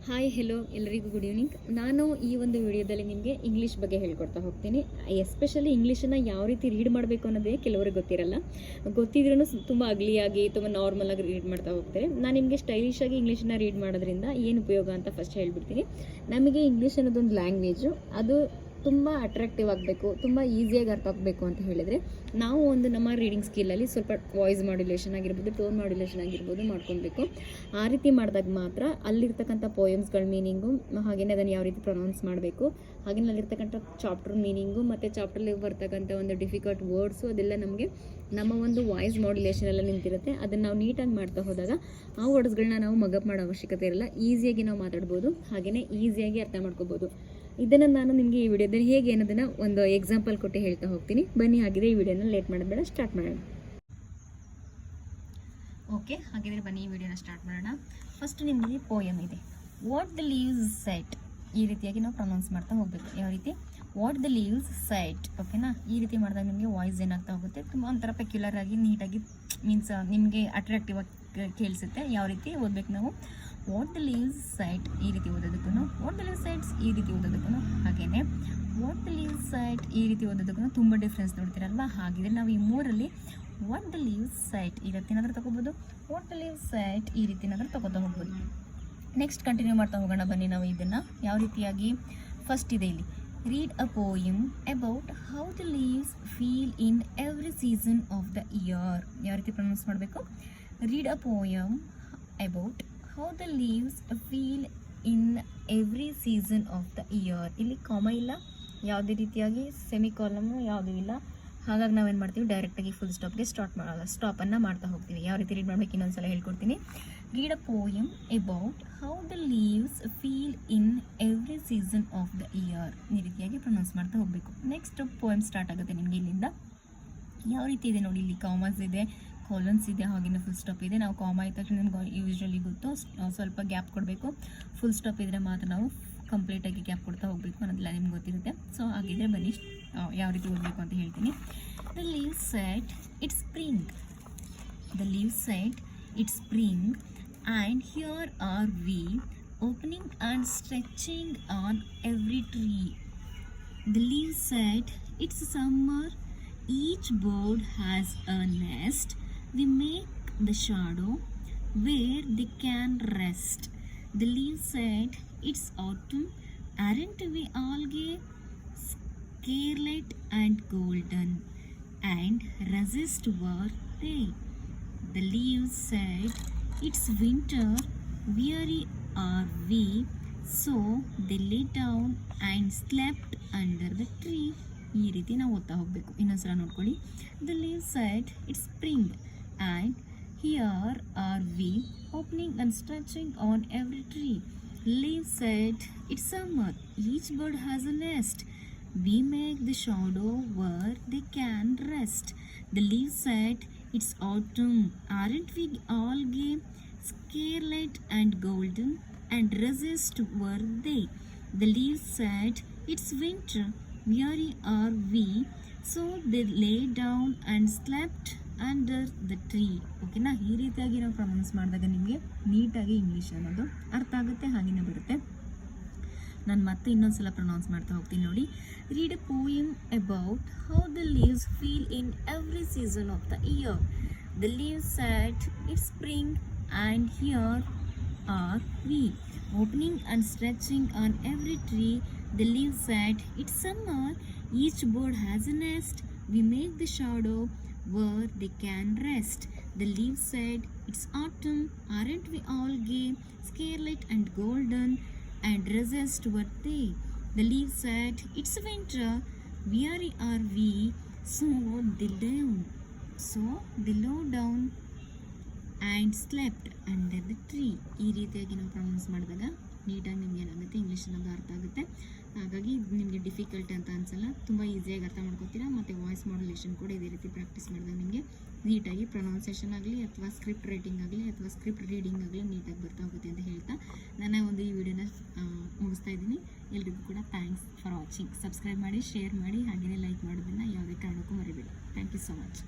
Hi hello ಎಲ್ಲರಿಗೂ good evening. ನಾನು ಈ ಒಂದು ವಿಡಿಯೋದಲ್ಲಿ ನಿಮಗೆ ಇಂಗ್ಲೀಷ್ ಬಗ್ಗೆ ಹೇಳ್ಕೊಡ್ತಾ ಹೋಗ್ತೀನಿ. ಎಸ್ಪೆಷಲಿ ಇಂಗ್ಲೀಷನ್ನು ಯಾವ ರೀತಿ ರೀಡ್ ಮಾಡಬೇಕು ಅನ್ನೋದೇ ಕೆಲವರಿಗೆ ಗೊತ್ತಿರಲ್ಲ. ಗೊತ್ತಿದ್ರೂ ತುಂಬ ಅಗ್ಲಿಯಾಗಿ ತುಂಬ ನಾರ್ಮಲಾಗಿ ರೀಡ್ ಮಾಡ್ತಾ ಹೋಗ್ತಾರೆ. ನಾನು ನಿಮಗೆ ಸ್ಟೈಲಿಶಾಗಿ ಇಂಗ್ಲೀಷನ್ನ ರೀಡ್ ಮಾಡೋದ್ರಿಂದ ಏನು ಉಪಯೋಗ ಅಂತ ಫಸ್ಟ್ ಹೇಳ್ಬಿಡ್ತೀನಿ. ನಮಗೆ ಇಂಗ್ಲೀಷ್ ಅನ್ನೋದೊಂದು ಲ್ಯಾಂಗ್ವೇಜು, ಅದು ತುಂಬ ಅಟ್ರಾಕ್ಟಿವ್ ಆಗಬೇಕು, ತುಂಬ ಈಸಿಯಾಗಿ ಅರ್ಥ ಆಗಬೇಕು ಅಂತ ಹೇಳಿದರೆ ನಾವು ನಮ್ಮ ರೀಡಿಂಗ್ ಸ್ಕಿಲ್ಲಲ್ಲಿ ಸ್ವಲ್ಪ ವಾಯ್ಸ್ ಮಾಡ್ಯುಲೇಷನ್ ಆಗಿರ್ಬೋದು, ಟೋನ್ ಮಾಡ್ಯುಲೇಷನ್ ಆಗಿರ್ಬೋದು ಮಾಡ್ಕೊಬೇಕು. ಆ ರೀತಿ ಮಾಡಿದಾಗ ಮಾತ್ರ ಅಲ್ಲಿರ್ತಕ್ಕಂಥ ಪೋಯಮ್ಸ್ಗಳ ಮೀನಿಂಗು, ಹಾಗೆಯೇ ಅದನ್ನು ಯಾವ ರೀತಿ ಪ್ರೊನೌನ್ಸ್ ಮಾಡಬೇಕು, ಹಾಗೆಯೇ ಅಲ್ಲಿರ್ತಕ್ಕಂಥ ಚಾಪ್ಟರ್ ಮೀನಿಂಗು ಮತ್ತು ಚಾಪ್ಟ್ರಲ್ಲಿ ಬರ್ತಕ್ಕಂಥ ಒಂದು ಡಿಫಿಕಲ್ಟ್ ವರ್ಡ್ಸು ಅದೆಲ್ಲ ನಮಗೆ ನಮ್ಮ ಒಂದು ವಾಯ್ಸ್ ಮಾಡ್ಯುಲೇಷನ್ ಎಲ್ಲ ನಿಂತಿರುತ್ತೆ. ಅದನ್ನು ನಾವು ನೀಟಾಗಿ ಮಾಡ್ತಾ ಹೋದಾಗ ಆ ವರ್ಡ್ಸ್ಗಳನ್ನ ನಾವು ಮಗಪ್ ಮಾಡೋ ಅವಶ್ಯಕತೆ ಇರಲ್ಲ. ಈಸಿಯಾಗಿ ನಾವು ಮಾತಾಡ್ಬೋದು, ಹಾಗೆಯೇ ಈಸಿಯಾಗಿ ಅರ್ಥ ಮಾಡ್ಕೋಬೋದು. ಇದನ್ನು ನಾನು ನಿಮಗೆ ಈ ವಿಡಿಯೋದಲ್ಲಿ ಹೇಗೆ ಅನ್ನೋದನ್ನು ಒಂದು ಎಕ್ಸಾಂಪಲ್ ಕೊಟ್ಟು ಹೇಳ್ತಾ ಹೋಗ್ತೀನಿ. ಬನ್ನಿ, ಹಾಗಿದ್ರೆ ಈ ವಿಡಿಯೋನ ಲೇಟ್ ಮಾಡೋದು ಬೇಡ, ಸ್ಟಾರ್ಟ್ ಮಾಡೋಣ. ಓಕೆ, ಹಾಗಿದ್ರೆ ಬನ್ನಿ ಈ ವಿಡಿಯೋನ ಸ್ಟಾರ್ಟ್ ಮಾಡೋಣ. ಫಸ್ಟ್ ನಿಮಗೆ ಪೋಯಮ್ ಇದೆ, ವಾಟ್ ದ ಲೀವ್ಸ್ ಸೆಟ್. ಈ ರೀತಿಯಾಗಿ ನಾವು ಪ್ರೊನೌನ್ಸ್ ಮಾಡ್ತಾ ಹೋಗಬೇಕು. ಯಾವ ರೀತಿ? What the leaves set. ಓಕೆನಾ? ಈ ರೀತಿ ಮಾಡಿದಾಗ ನಿಮಗೆ ವಾಯ್ಸ್ ಏನಾಗ್ತಾ ಹೋಗುತ್ತೆ, ತುಂಬ ಒಂಥರ ಪೆಕ್ಯುಲರ್ ಆಗಿ ನೀಟಾಗಿ ಮೀನ್ಸ್ ನಿಮಗೆ ಅಟ್ರಾಕ್ಟಿವ್ ಆಗಿ ಕೇಳಿಸುತ್ತೆ. ಯಾವ ರೀತಿ ಓದಬೇಕು ನಾವು? ವಾಟ್ ದ ಲೀವ್ಸ್ ಸೈಟ್ ಈ ರೀತಿ ಓದೋದಕ್ಕೂ, ವಾಟ್ ದ ಲೀವ್ಸ್ ಸೈಟ್ಸ್ ಈ ರೀತಿ ಓದೋದಕ್ಕೂ, ಹಾಗೆಯೇ ವಾಟ್ ದ ಲೀವ್ಸ್ ಸೈಟ್ ಈ ರೀತಿ ಓದೋದಕ್ಕೂ ತುಂಬ ಡಿಫ್ರೆನ್ಸ್ ನೋಡ್ತೀರಲ್ವಾ? ಹಾಗಿದ್ರೆ ನಾವು ಈ ಮೂರಲ್ಲಿ ವಾಟ್ ದ ಲೀವ್ಸ್ ಸೈಟ್ ಈ ರೀತಿ ಏನಾದರೂ ತೊಗೋಬೋದು, ವಾಟ್ ದ ಲೀವ್ಸ್ ಸೈಟ್ ಈ ರೀತಿ ಏನಾದರೂ ತೊಗೋತಾ ಹೋಗ್ಬೋದು. ನೆಕ್ಸ್ಟ್ ಕಂಟಿನ್ಯೂ ಮಾಡ್ತಾ ಹೋಗೋಣ ಬನ್ನಿ. ನಾವು ಇದನ್ನು ಯಾವ ರೀತಿಯಾಗಿ, ಫಸ್ಟ್ ಇದೆ ಇಲ್ಲಿ, read a poem about how the leaves feel in every season of the year. ಯಾವ ರೀತಿ ಪ್ರೊನೌನ್ಸ್ ಮಾಡಬೇಕು? Read a poem about how the leaves feel in every season of the year. ಇಲ್ಲಿ ಕಾಮ ಇಲ್ಲ, ಯಾವುದೇ ರೀತಿಯಾಗಿ ಸೆಮಿ ಕಾಲಮು ಯಾವುದೂ ಇಲ್ಲ. ಹಾಗಾಗಿ ನಾವೇನು ಮಾಡ್ತೀವಿ, ಡೈರೆಕ್ಟಾಗಿ ಫುಲ್ ಸ್ಟಾಪ್ಗೆ ಸ್ಟಾಪನ್ನು ಮಾಡ್ತಾ ಹೋಗ್ತೀವಿ. ಯಾವ ರೀತಿ ರೀಡ್ ಮಾಡಬೇಕು ಇನ್ನೊಂದ್ಸಲ ಹೇಳ್ಕೊಡ್ತೀನಿ. Read a poem about how the leaves feel in every season of the year. ಈ ರೀತಿಯಾಗಿ ಪ್ರೊನೌನ್ಸ್ ಮಾಡ್ತಾ ಹೋಗಬೇಕು. ನೆಕ್ಸ್ಟ್ ಪೋಯಮ್ ಸ್ಟಾರ್ಟ್ ಆಗುತ್ತೆ ನಿಮಗೆ ಇಲ್ಲಿಂದ. ಯಾವ ರೀತಿ ಇದೆ ನೋಡಿ, ಇಲ್ಲಿ ಕಾಮರ್ಸ್ ಇದೆ, ಕಾಲನ್ಸ್ ಇದೆ, ಹಾಗೆಯೇ ಫುಲ್ ಸ್ಟಾಪ್ ಇದೆ. ನಾವು ಕಾಮ ಆದ ತಕ್ಷಣ ನಮ್ಗೆ ಯೂಶ್ವಲಿ ಗೊತ್ತು, ಸ್ವಲ್ಪ ಗ್ಯಾಪ್ ಕೊಡಬೇಕು. ಫುಲ್ ಸ್ಟಾಪ್ ಇದ್ದರೆ ಮಾತ್ರ ನಾವು ಕಂಪ್ಲೀಟಾಗಿ ಗ್ಯಾಪ್ ಕೊಡ್ತಾ ಹೋಗಬೇಕು ಅನ್ನೋದೆಲ್ಲ ನಿಮ್ಗೆ ಗೊತ್ತಿರುತ್ತೆ. ಸೊ ಹಾಗಿದ್ರೆ ಬನ್ನಿ ಯಾವ ರೀತಿ ಓದಬೇಕು ಅಂತ ಹೇಳ್ತೀನಿ. The leaves said it's spring. The leaves said it's spring and here are we opening and stretching on every tree. The leaves said it's summer. Each bird has a nest. We make the shadow where they can rest. The leaves said, it's autumn. Aren't we all gay? Scarlet and golden, and resist were they. The leaves said, it's winter. Weary are we. So they lay down and slept under the tree. ಈ ರೀತಿ ನಾವು ಓದ್ತಾ ಹೋಗಬೇಕು. ಇನ್ನೊಂದ್ಸಲ ನೋಡ್ಕೊಳ್ಳಿ. The leaves said it's spring and here are we opening and stretching on every tree. Leaves said it's summer. Each bird has a nest. We make the shadow where they can rest. The leaves said it's autumn. Aren't we all gay? Scarlet and golden and russet were they. The leaves said it's winter. Weary are we, so they lay down and slept under the tree. ಓಕೆನಾ? ಈ ರೀತಿಯಾಗಿ ನಾವು pronounce ಮಾಡಿದಾಗ ನಿಮಗೆ ನೀಟಾಗಿ English ಅನ್ನೋದು ಅರ್ಥ ಆಗುತ್ತೆ, ಹಾಗೆಯೇ ಬರುತ್ತೆ. ನಾನು ಮತ್ತೆ ಇನ್ನೊಂದ್ಸಲ ಪ್ರೊನೌನ್ಸ್ ಮಾಡ್ತಾ ಹೋಗ್ತೀನಿ ನೋಡಿ. Read a poem about how the leaves feel in every season of the year. The leaves said it's spring and here are we opening and stretching on every tree. The leaves said, it's summer. Each bird has a nest. We make the shadow where they can rest. The leaves said, it's autumn. Aren't we all gay? Scarlet and golden, and resist were they. The leaves said, it's winter. Weary are we. So they lay down and slept under the tree. ಈ ರೀತಿಯಾಗಿ ನಾವು pronounce ಮಾಡಿದಾಗ ನೀಟಾಗಿ ನಿಮ್ಗೆ ಏನಾಗುತ್ತೆ, English ಅನ್ನೋದು ಅರ್ಥ ಆಗುತ್ತೆ. ಹಾಗಾಗಿ ನಿಮಗೆ ಡಿಫಿಕಲ್ಟ್ ಅಂತ ಅನಿಸಲ್ಲ, ತುಂಬ ಈಸಿಯಾಗಿ ಅರ್ಥ ಮಾಡ್ಕೋತೀರಾ. ಮತ್ತು ವಾಯ್ಸ್ ಮಾಡ್ಯುಲೇಷನ್ ಕೂಡ ಇದೇ ರೀತಿ ಪ್ರಾಕ್ಟೀಸ್ ಮಾಡಿದಾಗ ನಿಮಗೆ ನೀಟಾಗಿ ಪ್ರೊನೌನ್ಸೇಷನ್ ಆಗಲಿ ಅಥವಾ ಸ್ಕ್ರಿಪ್ಟ್ ರೈಟಿಂಗ್ ಆಗಲಿ ಅಥವಾ ಸ್ಕ್ರಿಪ್ಟ್ ರೀಡಿಂಗ್ ಆಗಲಿ ನೀಟಾಗಿ ಬರ್ತಾ ಹೋಗುತ್ತೆ ಅಂತ ಹೇಳ್ತಾ ನನ್ನ ಒಂದು ಈ ವಿಡಿಯೋನ ಮುಗಿಸ್ತಾ ಇದ್ದೀನಿ. ಎಲ್ರಿಗೂ ಕೂಡ ಥ್ಯಾಂಕ್ಸ್ ಫಾರ್ ವಾಚಿಂಗ್. ಸಬ್ಸ್ಕ್ರೈಬ್ ಮಾಡಿ, ಶೇರ್ ಮಾಡಿ, ಹಾಗೆಯೇ ಲೈಕ್ ಮಾಡೋದನ್ನು ಯಾವುದೇ ಕಾರಣಕ್ಕೂ ಮರಿಬೇಡಿ. Thank you so much.